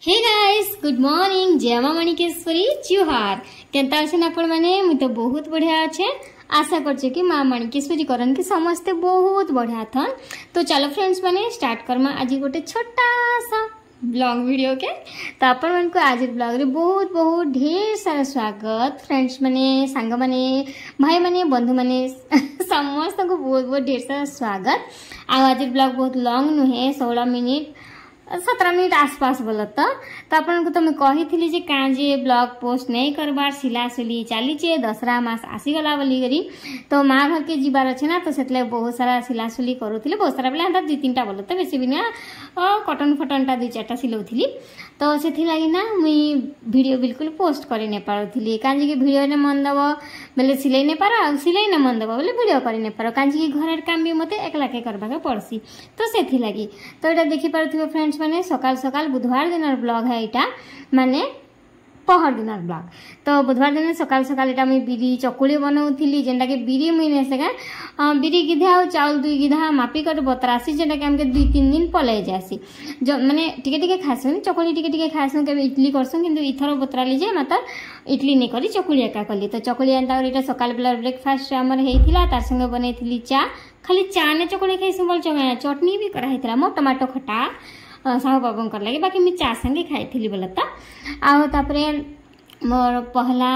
Hey guys good morning जय मां माणिकेश्वरी जुहार Kenta अछन आपण माने मु तो बहुत बढ़िया अच्छे आशा करछे कि मां माणिकेश्वरी करन के समस्त बहुत बढ़िया थन। तो चलो फ्रेंड्स माने स्टार्ट करमा आज गोटे छोटा सा ब्लॉग वीडियो के। तो आपण मन को आज ब्लॉग रे बहुत बहुत ढेर सारा स्वागत फ्रेंड्स माने सांग माने भाई माने बंधु माने समस्त को बहुत बहुत ढेर सारा स्वागत। आज ब्लॉग बहुत लॉन्ग नुहे 16 मिनिट 17 मिनिट आसपास बोल तो अपन को मैं कही थी जे काजे ब्लॉग पोस्ट नहीं करबार सिलासिली चली दसरा मास आसीगला बोली करी। तो माँ घर के जीवार अच्छे ना तो से बहुत सारा सिलासिली करूली बहुत सारा बेला एंता 2-3टा बोल तो बेसी भी ना कटन फटनटा 2-4टा सिलाऊली। तो से लगी ना मुई वीडियो बिल्कुल पोस्ट कर नहीं पार्थी काजी के वीडियो ने मन दब बोले सिलाई नहीं पार सिलाई ने मन दब बोले वीडियो कर नहीं पार काजी के घर काम भी मत एकला के करवा पड़सी। तो से लगी तो यहाँ देखी पार्थिव फ्रेंड्स माने सकाल सकाल बुधवार दिन ब्लॉग है यहाँ माने पहर दिन ब्लॉग। तो बुधवार दिन सकाल सकाल यहाँ मुझे बिरी चकुली बनाऊली जेनटा के बिरी मुई ने सका बिरी गिधा और चाउल 2 गिधा मापिक बतरासी जेनटा के हमके 2-3 दिन पलै जासी जो माने टिके टिके खासुन चकुली टिके टिके खासुन के इडली करसुन किंतु इथर बतराली जे मतलब इडली नहीं करी चकुली एका कली। तो चकुली एंता और सकाल बेला ब्रेकफास्ट आमर होता तार संगे बनई चा खाली चा ने चकुली खाई बोल चटनी भी कराई मो टमाटो खटा साहू बाबू कर लगे बाकी मैं चा संगे खाई बोला तापरे मोर पहला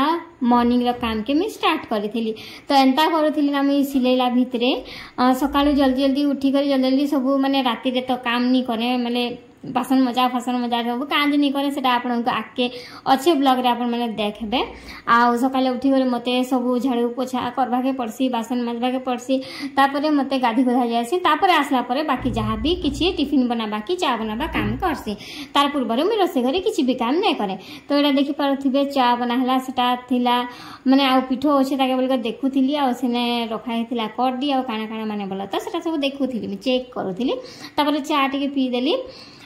मॉर्निंग रो काम के मैं स्टार्ट करी। तो एंता करूली ना मुझे सिलेला भितरे सकाळु जल्दी जल्दी उठी कर जल्दी जल्दी सब माने राति रे तो काम नहीं करे माने बासन मजा सब काज नहीं करे से आपन को आके अच्छे ब्लॉग रे आपन माने देखबे। आ सकाले उठी कर मते सब झाड़ू पोछा करबा के पड़सी बासन मजबा के पड़सी तापरे मते गाधी गोधा जायसी तापरे आसला परे बाकी जहाँ भी किछि टिफिन बनाबा की चा बनाबा काम करसी तार पूर्व मुझे रोसे घरे किछि भी काम नहीं करे। तो यहाँ देखी पारे चा बनाला सेटा थिला माने आ पिठो अच्छे ताके बोल देखुली आ सेने रखाई कड्डी आ काना काना माने बोला तो सेटा सब देखुली मैं चेक करूली तापरे चा टिके पी देली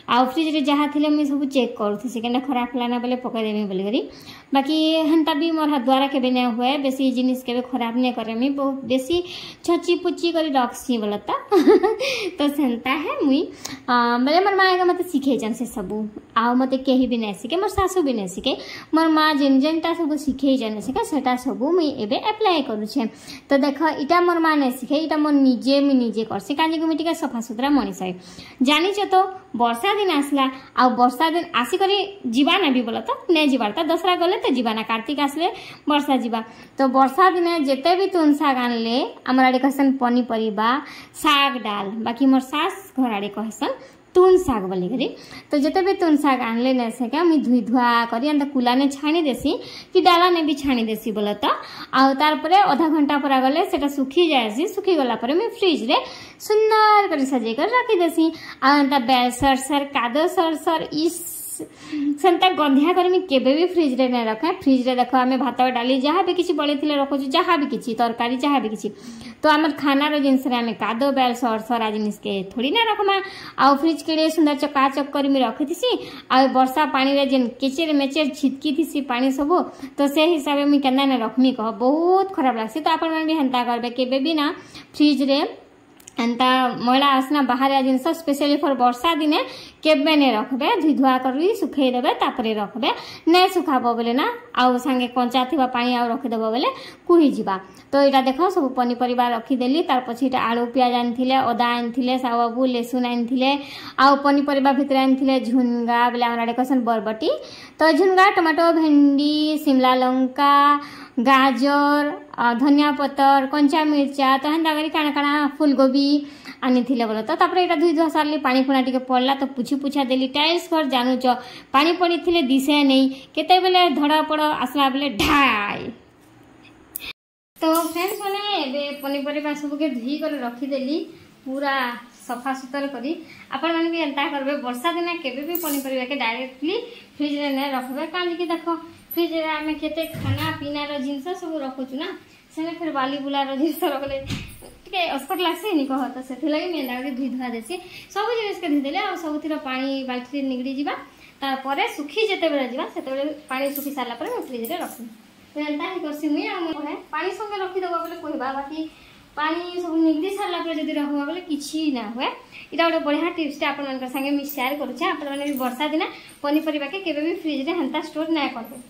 आ फ्रिज रे जहाँ थे मुझे सब चेक करूँ सेकेंड खराब लाना बोले पकईदेमी बोलिकी बाकी हेन्ता भी मोर हाथ द्वारा केवे नहीं हुए बेसी जिनिस के खराब नहीं करे मुई बहुत बेसी छची पुची कर रखसी बोला तो सेंता है मुई बोले मोर माँ मत शिखे से सबू आ मत कहीं भी नहीं शिखे मोर सासू भी नहीं शिखे मोर माँ जेन जेनटा सब शिखे जाने शिखे सेटा सबू मुई एबे अप्लाई करुछे। तो देख इटा मोर माँ नहीं शिखे इटा मोर निजे मुई निजे करसी काजे मुई टिके सफा सुतरा मनीष है जानिच। तो वर्षा दिन आसला आ वर्षा दिन आसिक जीवाना भी बोला तो नहीं जीवार तो दसरा गले तो जीवाना कार्तिक आसले वर्षा जीवा। तो वर्षा दिने जेते भी तुन साग आनले आमर आड़े कहसन पनीपरिया साग डाल बाकी मोर सास घर आड़े कहसन तुन साग बोली करी। तो जिते भी तुन साग आनले ने से मुई धुई धुआ करी अंत कुला ने छाणी देसी कि डाला ने भी छाणी देसी बोला तो आ तार परे आधा घंटा पर गले सेटा सुखी जायसी सुखी गला परे मैं फ्रिज रे सुंदर कर सजे कर रखी देसी आ अंत बेल सर सर कादो सर सर इस सेंता गंधिया कर केबे भी फ्रिज रे नहीं रखे। फ्रिज रे देखो आमे भात डाली जहाँ भी किसी बड़ी थिले रखु जहाँ भी किसी तरकारी जहाँ भी किसी तो आम खाना रो जिनस आम कादो बेल सर सरा जिनिस के थोड़ी ना रखमा आउ फ्रिज के सुंदर चकाचक कर रखी थी आ वर्षा पानी रे जेन केचेर मेचेर छिटकी थी पानी सब तो से हिसाब से मुझे केना ने रखमी कह बहुत खराब लगसी। तो आपण भी हेन्ता करबे केबे भी ना फ्रिज रे एंता मैला आसना बाहर जिनस स्पेशली फॉर वर्षा दिने केबे नहीं रखबे धुई धुआ कर सुखई देबे तापरे रखबे नहीं सुखाबो बोले ना आउ संगे कंचा थिबा पानी आउ रखी देबो बोले कुही जिबा। तो यहाँ देखो सब पनीपरिया रखीदेली तार पछी आलू पियाज आनी अदा आनी साबू लेसुन आनी आउ पनीपरिया भितर आनी झुनगा बोले आम कहसन बरबटी। तो झुनगा टमाटो भेंडी शिमला लंका गाजर धनिया पतर कंचा मिर्चा तो हेन्ता करी काना काना फूलगोभी आनी बोला तो तापर यहाँ धुई धुआ सारे पानी पुना टिके पड़ला तो पुछी पुछा देली टाइल्स घर जानुच पानी पड़ी थे दिशे नहीं केते बेले धड़ा पड़ आसला बेले ढाई। तो फ्रेंड्स मैंने एबे पनीपरिया सब के धुई कर रखीदेली पूरा सफा सुतर करी आपण मैंने भी एंता करबे वर्षा दिन केबे भी पनीपरिया के डायरेक्टली फ्रिज रे नहीं रखबे काहे कि देखो फ्रिज रे आमे केते खाना पीना रो जिंस सब रखुछु ना सेने फिर बाली बुला रो जिंस रखले टिके अस्पट लागसे नि कह तो सेथि लागि मैं एंता धुई धुआ देसी सब जिनिस के धुई देले आ सबथिर पानी बाल्टी रे निगड़ी जिबा तारपरे सुखी जेते बेले जिबा सेते बेले पानी सुखी सारला परे मैं फ्रिज रे रखू। तो एंता ही करसी मुई आ पानी संगे रखी देबो बोले कहबा बाकी पानी सब निगदी सारा पर जब रहा बोले किसी ना हुए इटा गोटे बढ़िया टिप्सटे आपन संगे मुझे शेयर करुचे आपने वर्षा दिन पनीपरिया के केबे भी फ्रिज रे हेंता स्टोर ना करबे।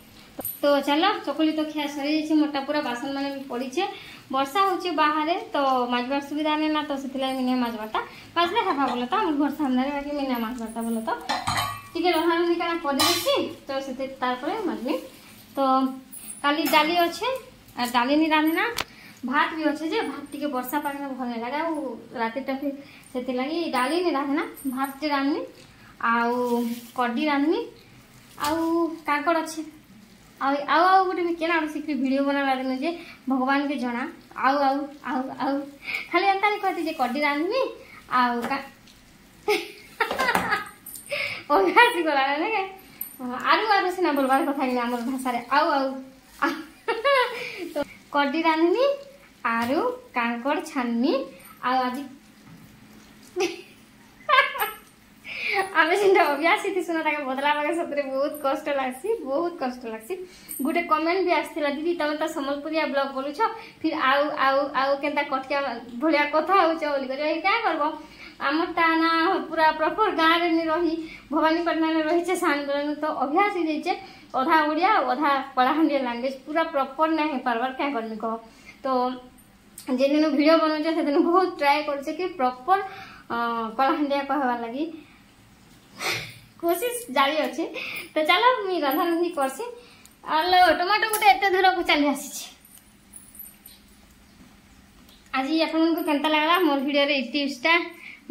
तो चलो चकुली तो खिया सरी जाइए मोटा पूरा बासन मैंने भी पड़ीचे वर्षा होचे बाहर तो माजबार सुविधा नहीं ना तो से मिने माजबाटा माजले हवा बोले तो घर सामने बाकी मिने माजबाटा बोले तो ठीक रहा रही क्या कर तो से माजबी। तो काली डाली अच्छे और डाली नहीं रांधे ना भात भी अच्छे जे भात टी वर्षा पाग में भल नहीं लगे रातिटा फिर से लगी डाली नहीं रांधे ना भात टे रांधनी आउ कड्डी रांधनी आउ काकड़ अच्छे आउ गोटे भी केना सीखी वीडियो बना दिन जे भगवान के जना आउ आउ आउ आउ खाली एंता नहीं कहती जे कड्डी रांधनी आउ अभ्यास गला ना आरु आरु सीना बोलबार कथा कि आम भाषा आउ आउ तो कड्डी रांधनी आरु कांकड़ छाननी आज आम सीधा अभ्यास थी सुना बदला सतरे बहुत कष्ट लगसी गोटे कमेंट भी आसला दीदी तुम तो सम्बलपुरिया ब्लॉग बोलुछ फिर आउ आउ आउ केनता कटकिया भलिया कथा होछ बोली कर क्या करबो आमरटा ना पूरा प्रॉपर गाँव में रही भवानीपटना में रही सान तो अभ्यास ही जाइए अधा ओडिया अधा कलाहांडिया लैंग्वेज पूरा प्रॉपर नहीं हो पार्बार क्या करनी कह। तो जे दिन वीडियो बनाऊे से दिन बहुत ट्राए कर प्रॉपर कलाहांडिया कहवा लगी कोशिश जारी अच्छे। तो चलो मुझे रंधा रंधि करसी टमाटो गोटे एत दूर को चली आसी आज आपको केनता लगला मोर वीडियो रे टिप्सटा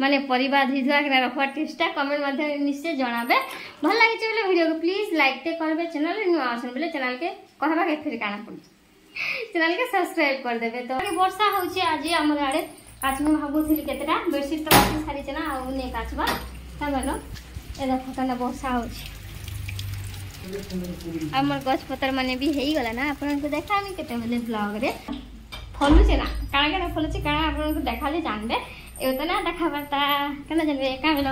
माने परिबा धुई धुआ के रखवा टिप्सटा कमेंट माध्यम निश्चय जनाबे भल लगी बोले वीडियो को प्लीज लाइक टे करबे चैनल रे नुआ आसन बोले चैनल के कहबा के फिर काना पड़ी चैनल के सब्सक्राइब कर देबे। तो वर्षा होची आज हमर आड़े आज मैं भाबुथली केतेटा बेडशीट तो काटी सारी छना आ ने काचबा तमनो ए देखो कना वर्षा होची हमर गछ पतर माने भी हेई गला ना आपन को देखामी केते बेले ब्लॉग रे फलुचे ना काना काना फलुचे काना आपन को देखाले जानबे ए तो ना देखा बता केना जानबे का बेलो।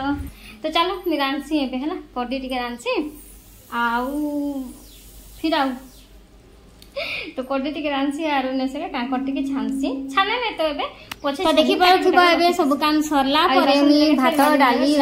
तो चलो मी रांसी एबे हला कड्डी टिके रांसी आउ फिर आउ तो कड्डी टिके रांसी आरो ने से कांकड़ टिके छानसी छाने ने तो एबे पछे तो देखि पाउथिबा एबे सब काम सरला परे मी भात डाली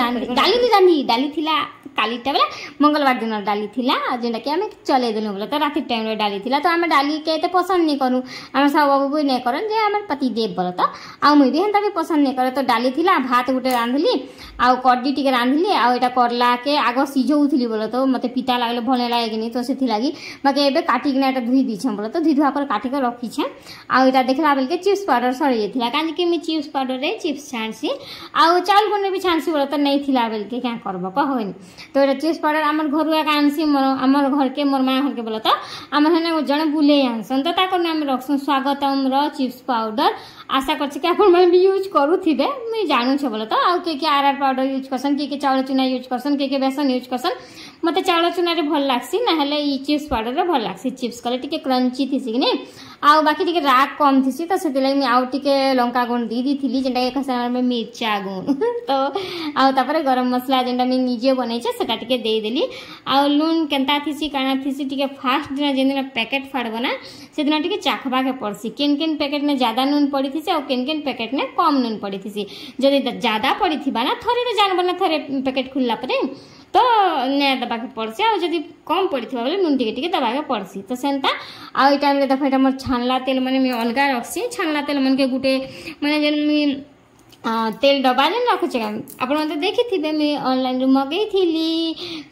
डाली थिला कालीटा बेला मंगलवार दिन डाली थिला जेंटा कि आम चले देलु बोले तो राति टाइम रे डाली थिला तो आम डाली के पसंद नहीं करूँ आम सब बाबू भी नहीं करन जे आम पति देव बोले तो आ मुई भी हेंता भी पसंद नहीं करे। तो डाली थिला भात गोटे रांधली आउ कड्डी टिके रांधली आउ एटा करला के आग सिझौथली बोले तो मते पिता लागले भल लागे कि नहीं तो से लागी बाकी एबे काटी किना एटा धुई दीछे बोले तो धुई धुआ पर काटी के रखी छे आउ एटा देखला बेल के चिप्स पाउडर सरी जेथिला काजे कि मी चिप्स पाउडर रे चिप्स छानसी आउ चाउल गुंडे भी छानसी बोले तो नहीं थिला बेल के क्या करबो कहबनी। तो ये चिप्स पाउडर आम घर एक आनसी आम घर के मोर माँ घर के बोले तो आम है जड़े बुले आनसन तो आम रखसुँ स्वागतम चिप्स पाउडर आशा कर भी यूज करुवे मुझे जानूचे बोले तो आउ के आर पाउडर यूज करसन किए चाउल चूना यूज करसन किए बेसन यूज करसन मत चाउल चूना भल लगसी ना ये चिप्स पाउडर भल लगसी चिप्स कले टी क्रंची थी कि नहीं आउ बाकी टी राग कम थी तो से आउ टे लंका गुण दी थी जेटा में मिर्चा गुण तो आउे गरम मसला जेनटा मुझे निजे बनईचे सेटा टे देदेली आउ लुण केन्ता थी काना थी टे फास्ट दिन जेन दिन पैकेट फाड़ब ना से दिन टे चाखबा के पड़सी केन केन पैकेट में ज्यादा नून पड़ी थी और केन केन पैकेट में कम नून पड़ी थी जदि ज्यादा पड़ी थी ना थरे तो जानब ना थरे पैकेट खुलला परे तो ने दबा के पड़सी आ जदि कम पड़ी थी बोले नून टिके दबा के पड़सी तो सेंता आ टाइम रे देखो मोर छानला तेल माने मैं अलग रखसी छानला तेल मन के गुटे माने जेन तेल डब्बा जेन रखुचे आप देखी थे मैं ऑनलाइन मगई थी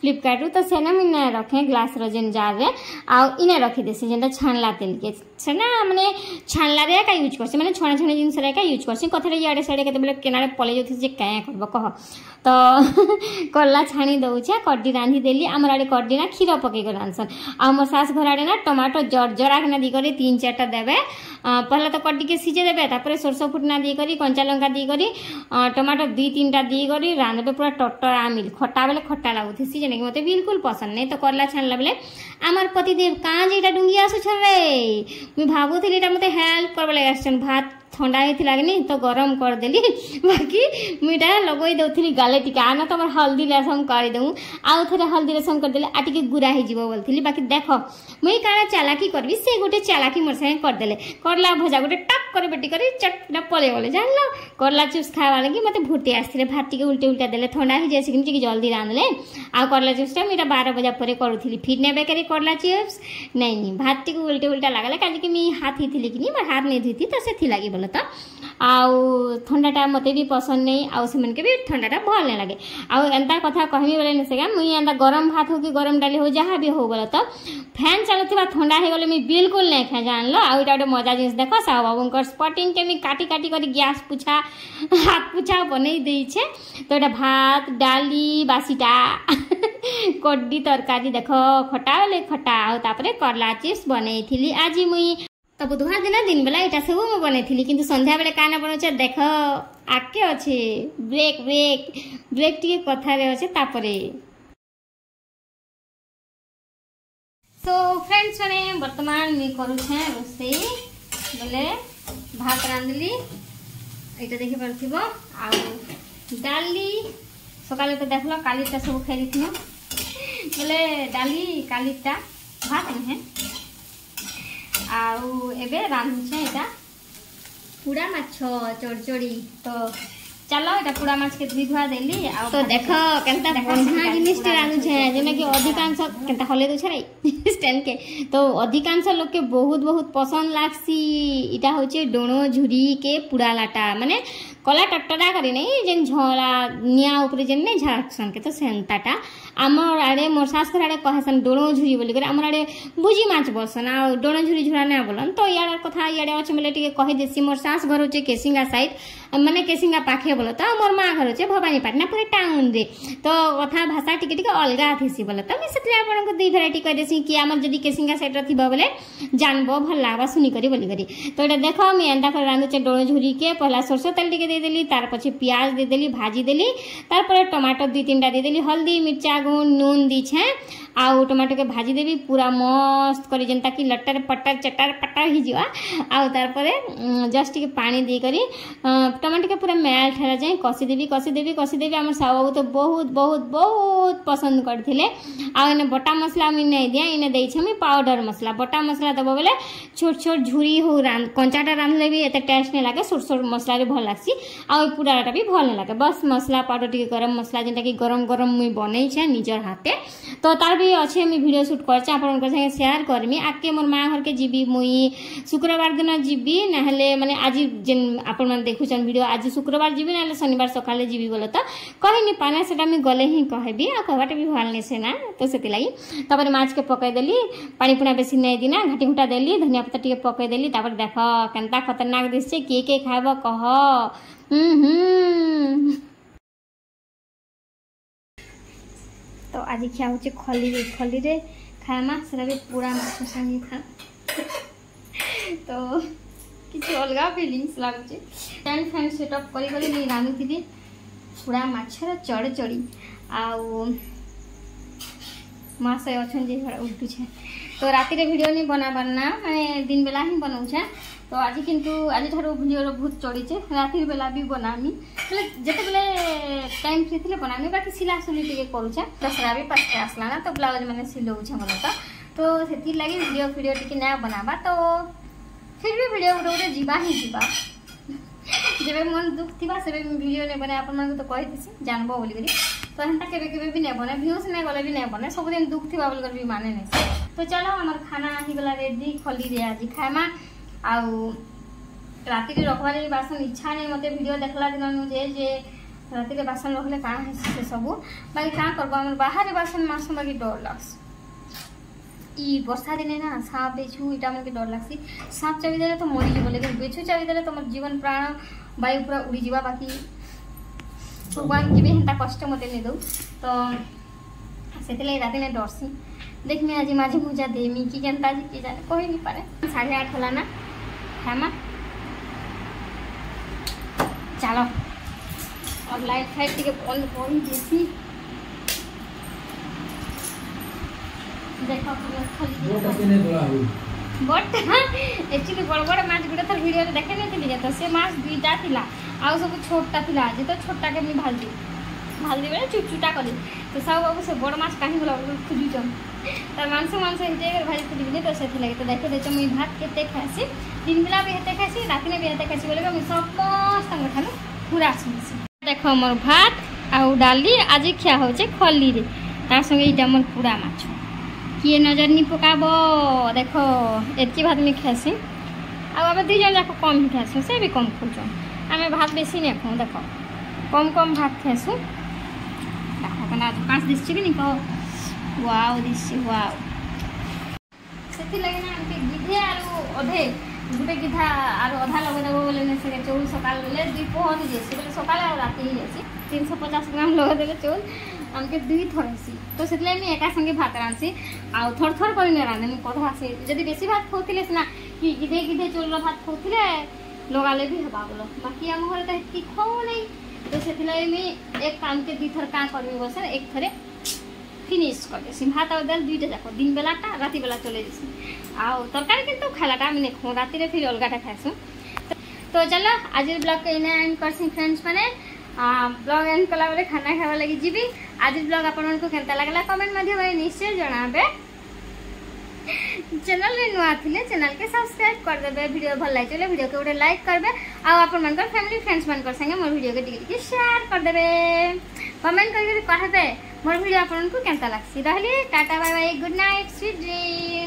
फ्लिपकार्ट तो सेना मुझे रखे ग्लास जेन जार रे आउ इने रखी देसी जेनटा छानला तेल के सेना माने छानला रे का यूज करसी माने छणा छणी जिनस रे का यूज करसी कथरे याडे साडे केते बेले केनाडे पले जोथि जे काय करबो कह तो करला छाणी दउछे कड्डी रांधी देली हमर आडे कड्डी ना खीर पके के रांधसन आ मोर सास घर आडे ना टमाटो जरजरा के ना दी करे 3-4टा देबे पहले तो कड्डी के सिजे देबे तापर सरसो फुटना दी करी कंचा लंका दी करी टमाटो 2-3टा दी करी रांधबे पूरा टटरा मिल खट्टा बेले खट्टा लागुथि जेने कि मते बिल्कुल पसंद नहीं। तो करला छानला बेले आमर पति देव कां जे एटा डुंगी आसु छरे मुई भाबुथि एटा मते हेल्प करबे लागसन भात ठंडा होता कि नहीं तो गरम कर देली बाकी मुझा लगई दौली गाले टिके आना तो हल्दी रसम करदेमु आउ थे हल्दी रसम करदे आ टे गुरा हो बोली बाकी देख मुई काना चालाकी करबी से गोटे चालाकी मोर संगे करदेले करला भजा गोटे टप कर बेटी कर चटना पले गले जान लो करला चिप्स खावा लगी मते भूटी आसथिले भात टिके उल्टे उल्टा देले ठंडा ही जैसे कि जल्दी रांधले आ करला चिप्स टा मेरा 12 बजे परे करूथली फिर ने बेकरी करला चिप्स नहीं भात टिके उल्टे उल्टा लागले काजे कि मी हाथ ही थिली कि मोर हाथ नहीं धुती तो से लगी बोले तो आउ ठंडाटा मते भी पसंद नहीं आउ से मन के भी ठंडाटा भल नहीं लगे आउ एंता कथा कहमी बोले नहीं सके मुई एंता गरम भात हो कि गरम डाली हो जहाँ भी हो बोले तो फैन चलुवा ठंडा हो गले मी बिल्कुल नहीं खाए जान लो आउ गोटे मजा जिनिस देख साहू बाबू स्पटिंग के मी काटी काटी कर गैस पुछा हाथ पुछा बनई देछे तो एटा भात डाली बासीटा कड्डी तरकारी देख खटा वाले खटा आउ तापरे करला चिप्स बनई थिली आज मुई तो बुधवार दिन बेला यहाँ सब मुझे बनई कि संध्या बेले काना बनाऊे देख आगे अच्छे ब्रेक ब्रेक ब्रेक टी कथार अच्छे तापरे तो फ्रेंड्स मैंने वर्तमान मुझे करुछे रोसई बोले भात रांधली यहाँ देखी पार्थ डाली सकाले तो देख लो कालीटा सब खाई थी बोले डाली कालीटा भात नुहे आउ एबे रांधुछे एटा पुड़ा माछ चढ़चड़ी तो चलो एटा पुड़ा माछ के धुई धुआ देली आ तो देखो केनता बढ़िया जिनिस टे रांधुछे जेना कि अधिकांश केनता हले दो छराई स्टैंड के तो अधिकांश लोग के बहुत बहुत पसंद लागसी इटा होचे डोणो झुरी के पुड़ा लाटा माने कला टटटा करी नहीं जेन झोला निया ऊपर जेन नहीं झाकसन के तो सेंताटा आमर आड़े मोर सास घर आड़े कहसन डोणो झुरी बोली कर आमर आड़े भुजी माछ बसन आ डोणो झुरी झुरा ना बोलन तो यार कथा याड़े अच्छे बोले टिके कहि देसी मोर सास घर होचे केसिंगा साइड माने केसिंगा पाखे बोलो तो मोर माँ घर होचे भवानीपाटना पूरे टाउन रे तो कथा भाषा टिके टिके अलगा थिसी बोले तो मैं सेतरे आपन को दुई भेराइटी कहि देसी कि आमर जदी केसिंगा साइड र थिबा बोले जानबो भल लागबा सुनी करी बोली करी तो एटा देखो मैं एंदा कर रांधुचे डोणो झुरी के पहला सरसों तेल टिके दे देली तार पछे प्याज दे देली भाजी देली तार पर टमाटर 2-3टा दे देली हल्दी मिर्चा गुण नून दीछे आउ टमाटो के भाजी देवी पूरा मस्त करी जेनता कि लट्टर पट्टर चट्टर पट्टर ही जीवा आउ तार परे जस्ट के पानी दे करी टमाटो के पूरा मेल ठेरा जाए कसी देवी हमर साहू तो बहुत बहुत बहुत पसंद करथिले आ इने बटा मसला मी नहीं दिया इने देइ छै मी पाउडर मसला बटा मसला दबो बोले छोट छोट झुरी हो रान कंचाटा रांधले भी एते टेस्ट नहीं लागे छोट छोट मसला रे भल लागसी आ पुराटा भी भल नहीं लागे बस मसला पाउडर टिके गरम मसला जेनता कि गरम गरम मुई बनै छै निजर हाथे तो तार भी अच्छे मुझे वीडियो शूट करछे आपन संगे शेयर करमी आके मोर माँ घर के जीवी मुई शुक्रवार दिन जीवी नहले माने आज जेन आपन मन देखुछन वीडियो आज शुक्रवार जीवी नहले शनिवार सकाले जीवी बोले तो कहि नि पाना सेटा मी गले ही कहबी आ कहबाटे भी भल नै से ना तो सेति लागि तापर माछ के पकाई देली पानी पुना बेसी नै दिना घाटी घुटा देली धनिया पत्ता टिके पकाई देली तापर देखो केनता खतरनाक दिसछे के खाइबो कह तो आज क्या होचे खली रे खामा सेरा भी पूरा माछ संगे खा तो किसी अलग फिलिंग्स लागुचे टेंट फैन सेटअप करी करी नहीं रांधुଥିଲି पूरा माछर चढ़चड़ी आउ मासे अच्छन जे उठुछे तो राति रे वीडियो नहीं बनाबार ना माने दिन बेला ही बनाउछे तो आज किंतु आज ठारो वीडियो बहुत चढ़ीचे राति बेला भी बनामी जते बेले टाइम फ्री थिले बनामी बाकी सिला सुनी टिके करूछे दसरा भी पास आसला ना तो ब्लाउज माने सिलौछे मन तो सेति लागि वीडियो टिके ना बनाबा तो फिर भी वीडियो गोटे जीवा ही जीवा जब मन दुख थिबा सेबे वीडियो ने बने आपन मन तो कहि दिसी जानबो बोली करी तो हंता केबे भी नहीं बने व्यूज नहीं गले भी नहीं बने सब दिन दुख थिबा बोल कर भी माने नहीं तो चलो हमर खाना ही गला रेडी खली रे आज खामा आउ राति रे रखवाले बासन इच्छा नहीं मते वीडियो देखला दिन मुझे जे राति रे बासन रखले का है से सब बाकी का करबो हमर बाहर बासन मास बाकी डर लागस ई वर्षा दिने ना सांप बेचू इटा मन के डर लागसी सांप चाबी देले तो मरी जीव लेकिन बेचू चाबी देले तो मोर जीवन प्राण वायु पूरा उड़ी जीवा बाकी भगवान जी भी हेंता कष्ट मते नहीं दो तो सेतले राति ने डरसी देखमी आज माझे मुजा देमी की केनता जी की जाने कोई नहीं पारे 8:30 होला ना खामा चलो और लाइट फाइट टिके बंद कर देसी देखो बट एक्चुअली बड़ बड़ माछ गुड़ा थर वीडियो देखे नहीं थी तो से माछ दुईटा थिला आ सब छोटा थिला आज तो छोटा के मी भाजी भाजी बेले चुटचुटा करी तो सब बाबू से बड़ माछ कहीं बोला खोजुचन तार मांस हिटे भाजी खोजबी तो से लगे तो देख देच मुई भात केते खासी दिन बेला भी हेते खासी रात में भी हेते खासी बोले मुई समस्त ठानु पूरा सुनसी। देख मोर भात आउ डाली आज खिया होचे खली रे तार संगे इटा मोर पूरा माछ किए नजर नहीं पकाब देख एतकी भात में खासी आम दुई जन जाक कम ही खासु से भी कम खोजन आम भात बेसी नहीं खाऊँ देख कम कम भात खासु देख कांच दिशे कि नहीं कह वाव दिशे वाव से लगे ना गिधे आलू अधे गोटे गिधा आर अधा लगेदेव बोले से चौल सकाल बेले दुई पहर जाए बोले सकाल और रात ही जाए 350 ग्राम लगेदेले चौल आमके दुई थर हेसी तो से एका संगे भात रांधसी आउ थर थर कर रांधे मुझे कथा से जब बेसी भात खाऊे सीना कि गिधे गिधे चौल भात खाऊे लगाले भी हवा बोल बाकी आम घर तो खाऊ नहीं तो से एक काम के दुई थर क्या करमी बस एक थरे फिनिश कर देसी भात और दाल दुईटा जाक दिन बेलाटा राति बेला चले जासी आउ तरकारी किंतु खालाटा आम नहीं खाऊँ राति फिर अलगाटा खाइसु। तो चलो आज ब्लॉग के इना एंड करसी फ्रेंड्स माने ब्लॉग एंड कला बेले खाना खावा लगी जीवी आज ब्लॉग आपण को केनता लागला कमेंट माध्यम निश्चय जणाबे चैनल रे नुआ थिले चैनल के सब्सक्राइब कर देबे वीडियो भल लाग चले वीडियो के गोटे लाइक करबे आ अपन मन फैमिली फ्रेंड्स मन कर संगे मोर वीडियो के टिके शेयर कर देबे कमेंट करके कहबे मोर वीडियो आपन को केनता लागसी रहली tata bye bye good night sweet dream.